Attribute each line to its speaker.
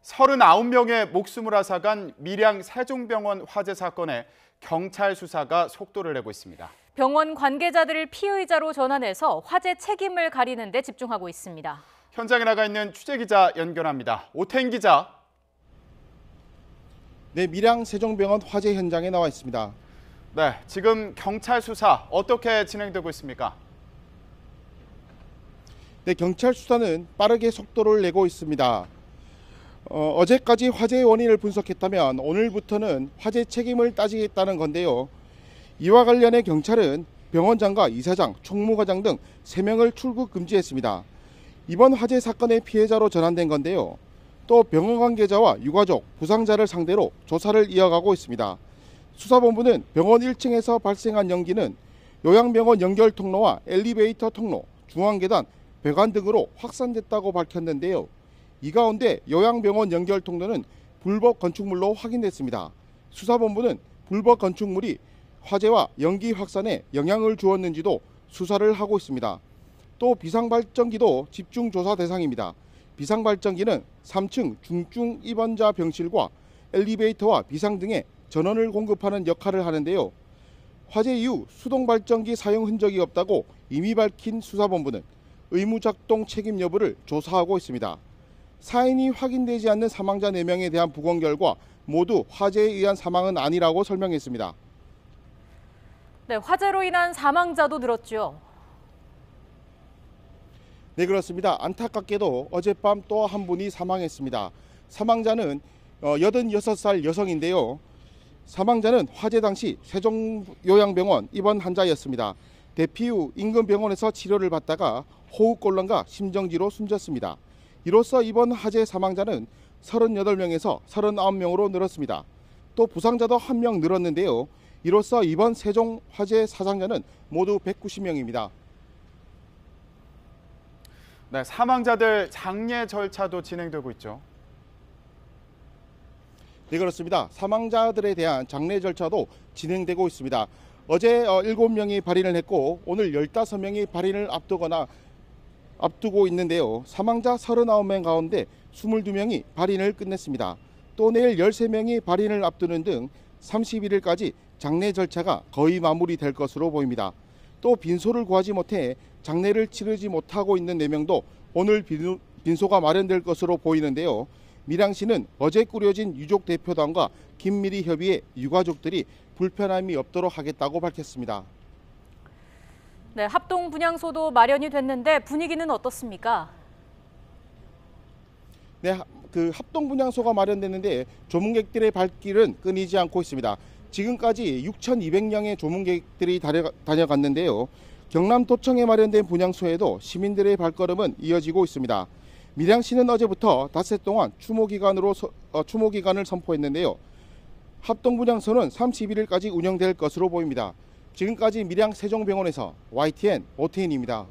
Speaker 1: 39명의 목숨을 앗아간 밀양 세종병원 화재 사건에 경찰 수사가 속도를 내고 있습니다.
Speaker 2: 병원 관계자들을 피의자로 전환해서 화재 책임을 가리는 데 집중하고 있습니다.
Speaker 1: 현장에 나가 있는 취재기자 연결합니다. 오태인 기자.
Speaker 3: 네, 밀양 세종병원 화재 현장에 나와 있습니다.
Speaker 1: 네, 지금 경찰 수사 어떻게 진행되고 있습니까?
Speaker 3: 네, 경찰 수사는 빠르게 속도를 내고 있습니다. 어제까지 화재의 원인을 분석했다면 오늘부터는 화재 책임을 따지겠다는 건데요. 이와 관련해 경찰은 병원장과 이사장, 총무과장 등 3명을 출국 금지했습니다. 이번 화재 사건의 피해자로 전환된 건데요. 또 병원 관계자와 유가족, 부상자를 상대로 조사를 이어가고 있습니다. 수사본부는 병원 1층에서 발생한 연기는 요양병원 연결 통로와 엘리베이터 통로, 중앙계단, 배관 등으로 확산됐다고 밝혔는데요. 이 가운데 요양병원 연결 통로는 불법 건축물로 확인됐습니다. 수사본부는 불법 건축물이 화재와 연기 확산에 영향을 주었는지도 수사를 하고 있습니다. 또 비상발전기도 집중조사 대상입니다. 비상발전기는 3층 중증 입원자 병실과 엘리베이터와 비상 등의 전원을 공급하는 역할을 하는데요. 화재 이후 수동발전기 사용 흔적이 없다고 이미 밝힌 수사본부는 의무작동 책임 여부를 조사하고 있습니다. 사인이 확인되지 않는 사망자 4명에 대한 부검 결과 모두 화재에 의한 사망은 아니라고 설명했습니다.
Speaker 2: 네, 화재로 인한 사망자도 늘었죠.
Speaker 3: 네, 그렇습니다. 안타깝게도 어젯밤 또 한 분이 사망했습니다. 사망자는 86살 여성인데요. 사망자는 화재 당시 세종요양병원 입원 환자였습니다. 대피 후 인근 병원에서 치료를 받다가 호흡곤란과 심정지로 숨졌습니다. 이로써 이번 화재 사망자는 38명에서 39명으로 늘었습니다. 또 부상자도 1명 늘었는데요. 이로써 이번 세종 화재 사상자는 모두 190명입니다.
Speaker 1: 네, 사망자들 장례 절차도 진행되고 있죠.
Speaker 3: 네, 그렇습니다. 사망자들에 대한 장례 절차도 진행되고 있습니다. 어제 7명이 발인을 했고 오늘 15명이 발인을 앞두고 있는데요. 사망자 39명 가운데 22명이 발인을 끝냈습니다. 또 내일 13명이 발인을 앞두는 등 31일까지 장례 절차가 거의 마무리될 것으로 보입니다. 또 빈소를 구하지 못해 장례를 치르지 못하고 있는 4명도 오늘 빈소가 마련될 것으로 보이는데요. 밀양시는 어제 꾸려진 유족 대표단과 긴밀히 협의해 유가족들이 불편함이 없도록 하겠다고 밝혔습니다.
Speaker 2: 네, 합동 분향소도 마련이 됐는데 분위기는 어떻습니까?
Speaker 3: 네, 그 합동 분향소가 마련됐는데 조문객들의 발길은 끊이지 않고 있습니다. 지금까지 6,200명의 조문객들이 다녀갔는데요. 경남도청에 마련된 분향소에도 시민들의 발걸음은 이어지고 있습니다. 밀양시는 어제부터 닷새 동안 추모 기간을 선포했는데요. 합동 분향소는 31일까지 운영될 것으로 보입니다. 지금까지 밀양 세종병원에서 YTN 오태인입니다.